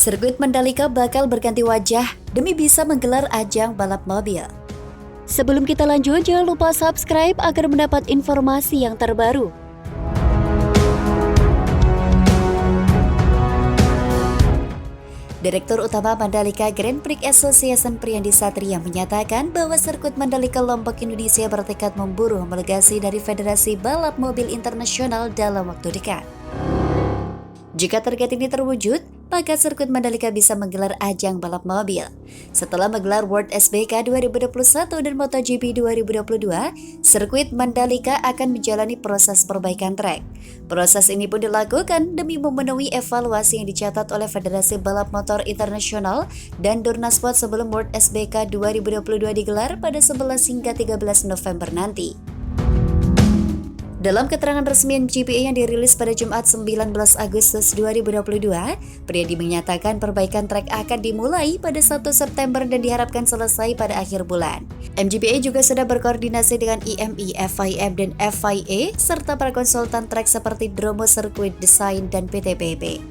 Sirkuit Mandalika bakal berganti wajah demi bisa menggelar ajang balap mobil. Sebelum kita lanjut, jangan lupa subscribe agar mendapat informasi yang terbaru. Direktur Utama Mandalika Grand Prix Association Priyandi Satria menyatakan bahwa sirkuit Mandalika Lombok Indonesia bertekad memburu homologasi dari Federasi Balap Mobil Internasional dalam waktu dekat. Jika target ini terwujud, maka sirkuit Mandalika bisa menggelar ajang balap mobil. Setelah menggelar World SBK 2021 dan MotoGP 2022, sirkuit Mandalika akan menjalani proses perbaikan trek. Proses ini pun dilakukan demi memenuhi evaluasi yang dicatat oleh Federasi Balap Motor Internasional dan Dornasport sebelum World SBK 2022 digelar pada 11 hingga 13 November nanti. Dalam keterangan resmi MGPA yang dirilis pada Jumat 19 Agustus 2022, Priyandi menyatakan perbaikan trek akan dimulai pada 1 September dan diharapkan selesai pada akhir bulan. MGPA juga sudah berkoordinasi dengan IMI, FIM, dan FIA, serta para konsultan trek seperti Dromo Circuit Design dan PTPP.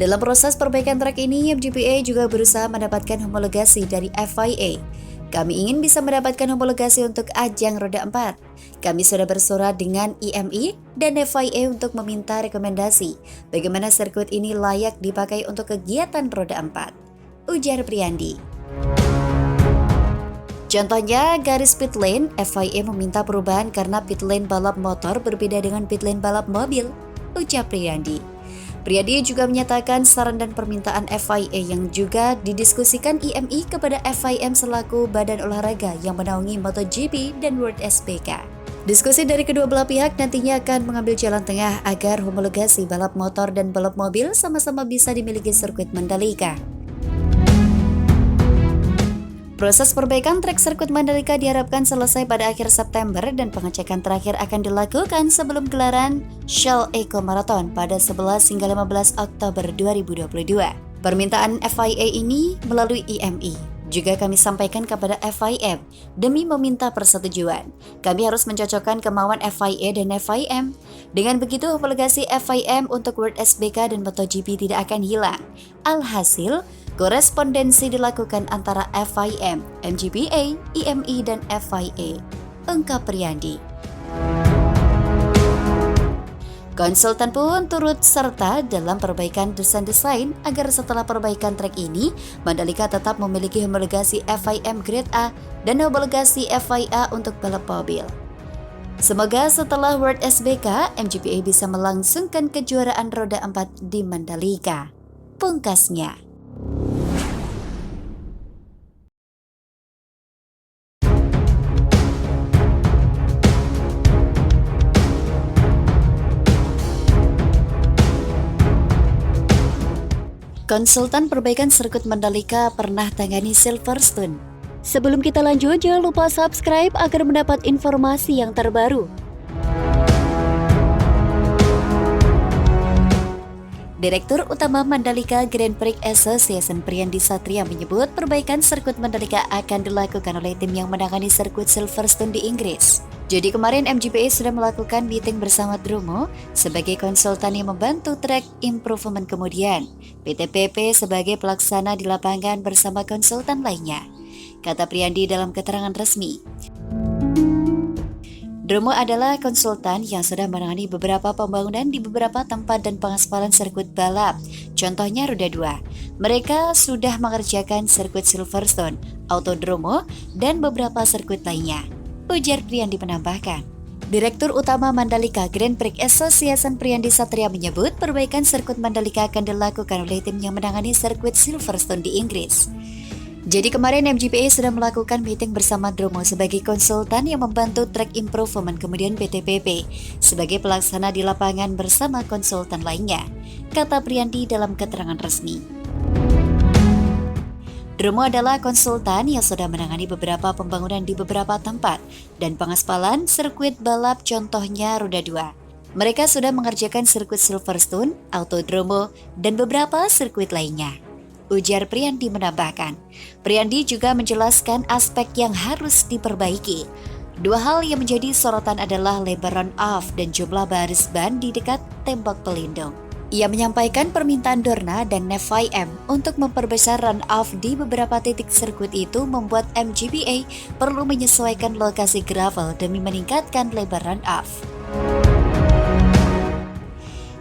Dalam proses perbaikan trek ini, MGPA juga berusaha mendapatkan homologasi dari FIA. Kami ingin bisa mendapatkan homologasi untuk ajang roda 4. Kami sudah bersurat dengan IMI dan FIA untuk meminta rekomendasi bagaimana sirkuit ini layak dipakai untuk kegiatan roda 4, ujar Priyandi. Contohnya, garis pit lane, FIA meminta perubahan karena pit lane balap motor berbeda dengan pit lane balap mobil, ujar Priyandi. Priyandi juga menyatakan saran dan permintaan FIA yang juga didiskusikan IMI kepada FIM selaku badan olahraga yang menaungi MotoGP dan World SBK. Diskusi dari kedua belah pihak nantinya akan mengambil jalan tengah agar homologasi balap motor dan balap mobil sama-sama bisa dimiliki sirkuit Mandalika. Proses perbaikan trek sirkuit Mandalika diharapkan selesai pada akhir September dan pengecekan terakhir akan dilakukan sebelum gelaran Shell Eco Marathon pada 11 hingga 15 Oktober 2022. Permintaan FIA ini melalui IMI. Juga kami sampaikan kepada FIM demi meminta persetujuan. Kami harus mencocokkan kemauan FIA dan FIM. Dengan begitu, homologasi FIM untuk World SBK dan MotoGP tidak akan hilang. Alhasil, korespondensi dilakukan antara FIM, MGPA, IMI, dan FIA, ungkap Priyandi. Konsultan pun turut serta dalam perbaikan desain agar setelah perbaikan trek ini, Mandalika tetap memiliki homologasi FIM Grade A dan homologasi FIA untuk balap mobil. Semoga setelah World SBK, MGPA bisa melangsungkan kejuaraan roda 4 di Mandalika, pungkasnya. Konsultan perbaikan sirkuit Mandalika pernah tangani Silverstone. Sebelum kita lanjut, jangan lupa subscribe agar mendapat informasi yang terbaru. Direktur Utama Mandalika Grand Prix Association Priyandi Satria menyebut perbaikan sirkuit Mandalika akan dilakukan oleh tim yang menangani sirkuit Silverstone di Inggris. Jadi kemarin MGPA sudah melakukan meeting bersama Dromo sebagai konsultan yang membantu track improvement, kemudian PTPP sebagai pelaksana di lapangan bersama konsultan lainnya, kata Priyandi dalam keterangan resmi. Dromo adalah konsultan yang sudah menangani beberapa pembangunan di beberapa tempat dan pengaspalan sirkuit balap, contohnya roda 2. Mereka sudah mengerjakan sirkuit Silverstone, Autodromo, dan beberapa sirkuit lainnya, ujar Priyandi menambahkan. Direktur Utama Mandalika Grand Prix Association Priyandi Satria menyebut perbaikan sirkuit Mandalika akan dilakukan oleh tim yang menangani sirkuit Silverstone di Inggris. Jadi kemarin MGPA sudah melakukan meeting bersama Dromo sebagai konsultan yang membantu track improvement, kemudian PTPP sebagai pelaksana di lapangan bersama konsultan lainnya, kata Priyandi dalam keterangan resmi. Dromo adalah konsultan yang sudah menangani beberapa pembangunan di beberapa tempat dan pengaspalan sirkuit balap, contohnya roda 2. Mereka sudah mengerjakan sirkuit Silverstone, Autodromo, dan beberapa sirkuit lainnya, ujar Priyandi menambahkan. Priyandi juga menjelaskan aspek yang harus diperbaiki. Dua hal yang menjadi sorotan adalah lebar run-off dan jumlah baris ban di dekat tembok pelindung. Ia menyampaikan permintaan Dorna dan FIM untuk memperbesar run-off di beberapa titik sirkuit itu membuat MGPA perlu menyesuaikan lokasi gravel demi meningkatkan lebar run-off.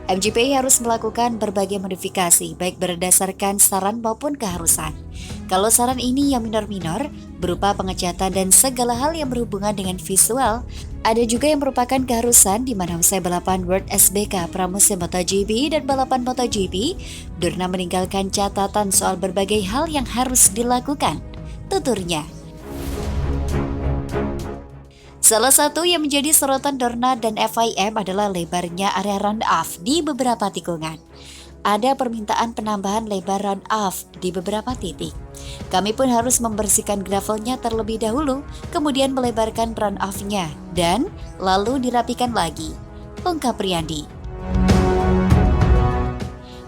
MGPA harus melakukan berbagai modifikasi, baik berdasarkan saran maupun keharusan. Kalau saran ini yang minor-minor, berupa pengecatan dan segala hal yang berhubungan dengan visual, ada juga yang merupakan keharusan di mana usai balapan World SBK Pramusim MotoGP dan balapan MotoGP, Dorna meninggalkan catatan soal berbagai hal yang harus dilakukan. Tuturnya, salah satu yang menjadi sorotan Dorna dan FIM adalah lebarnya area run-off di beberapa tikungan. Ada permintaan penambahan lebar run-off di beberapa titik. Kami pun harus membersihkan gravelnya terlebih dahulu, kemudian melebarkan run-off-nya, dan lalu dirapikan lagi, ungkap Riyandi.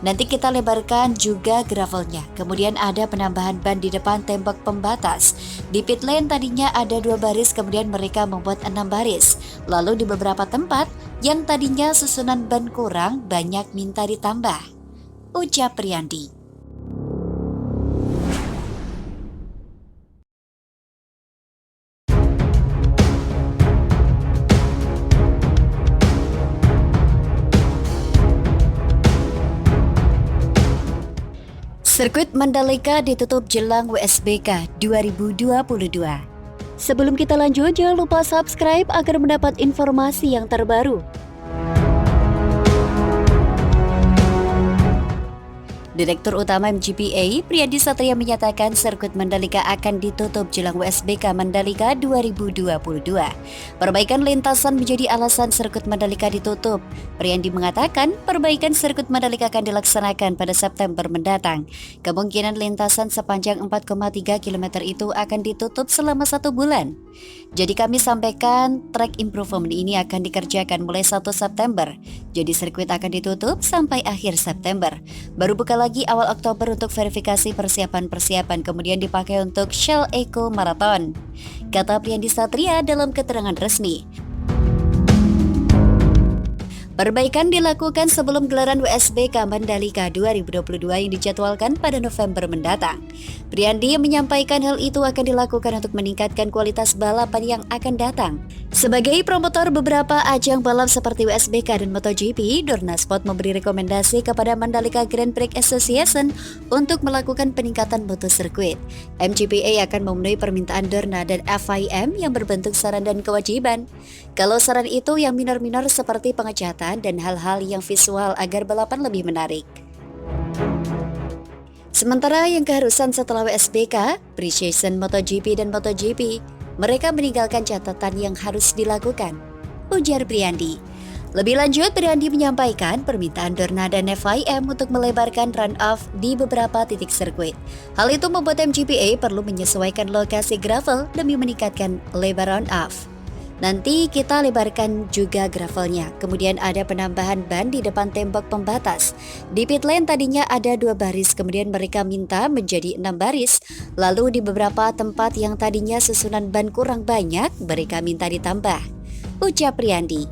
Nanti kita lebarkan juga gravelnya, kemudian ada penambahan ban di depan tembok pembatas. Di pit lane tadinya ada 2 baris, kemudian mereka membuat 6 baris. Lalu di beberapa tempat, yang tadinya susunan ban kurang, banyak minta ditambah, ucap Riyandi. Sirkuit Mandalika ditutup jelang WSBK 2022. Sebelum kita lanjut, jangan lupa subscribe agar mendapat informasi yang terbaru. Direktur Utama MGPA, Priyadi Satria menyatakan sirkuit Mandalika akan ditutup jelang WSBK Mandalika 2022. Perbaikan lintasan menjadi alasan sirkuit Mandalika ditutup. Priyadi mengatakan perbaikan sirkuit Mandalika akan dilaksanakan pada September mendatang. Kemungkinan lintasan sepanjang 4,3 km itu akan ditutup selama 1 bulan. Jadi kami sampaikan track improvement ini akan dikerjakan mulai 1 September. Jadi sirkuit akan ditutup sampai akhir September. Baru buka lagi awal Oktober untuk verifikasi persiapan-persiapan, kemudian dipakai untuk Shell Eco Marathon, kata Priyadi Satria dalam keterangan resmi. Perbaikan dilakukan sebelum gelaran WSBK Mandalika 2022 yang dijadwalkan pada November mendatang. Priyandi menyampaikan hal itu akan dilakukan untuk meningkatkan kualitas balapan yang akan datang. Sebagai promotor beberapa ajang balap seperti WSBK dan MotoGP, Dorna Sport memberi rekomendasi kepada Mandalika Grand Prix Association untuk melakukan peningkatan mutu sirkuit. MGPA akan memenuhi permintaan Dorna dan FIM yang berbentuk saran dan kewajiban. Kalau saran itu yang minor-minor seperti pengecatan dan hal-hal yang visual agar balapan lebih menarik. Sementara yang keharusan setelah WSBK, pre-season MotoGP dan MotoGP, mereka meninggalkan catatan yang harus dilakukan, ujar Priyandi. Lebih lanjut, Priyandi menyampaikan permintaan Dorna dan FIM untuk melebarkan run-off di beberapa titik sirkuit. Hal itu membuat MGPA perlu menyesuaikan lokasi gravel demi meningkatkan lebar run-off. Nanti kita lebarkan juga gravelnya, kemudian ada penambahan ban di depan tembok pembatas. Di pit lane tadinya ada 2 baris, kemudian mereka minta menjadi 6 baris. Lalu di beberapa tempat yang tadinya susunan ban kurang banyak, mereka minta ditambah, ucap Priyandi.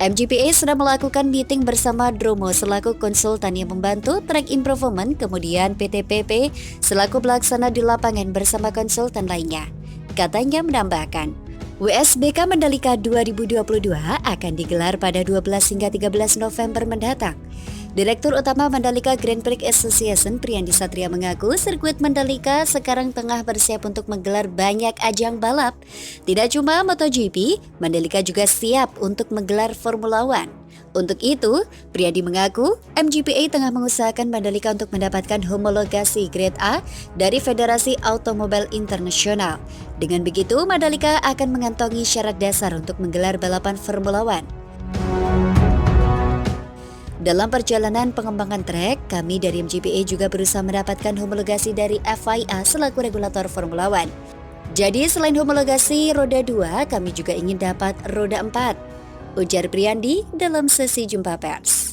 MGPA sedang melakukan meeting bersama Dromo selaku konsultan yang membantu track improvement, kemudian PTPP selaku pelaksana di lapangan bersama konsultan lainnya. Katanya menambahkan, WSBK Mandalika 2022 akan digelar pada 12 hingga 13 November mendatang. Direktur Utama Mandalika Grand Prix Association Priyandi Satria mengaku sirkuit Mandalika sekarang tengah bersiap untuk menggelar banyak ajang balap. Tidak cuma MotoGP, Mandalika juga siap untuk menggelar Formula One. Untuk itu, Priyadi mengaku MGPA tengah mengusahakan Mandalika untuk mendapatkan homologasi Grade A dari Federasi Automobil Internasional. Dengan begitu, Mandalika akan mengantongi syarat dasar untuk menggelar balapan Formula One. Dalam perjalanan pengembangan trek, kami dari MGPA juga berusaha mendapatkan homologasi dari FIA selaku regulator Formula One. Jadi selain homologasi roda 2, kami juga ingin dapat roda 4. Ujar Priyandi dalam sesi jumpa pers.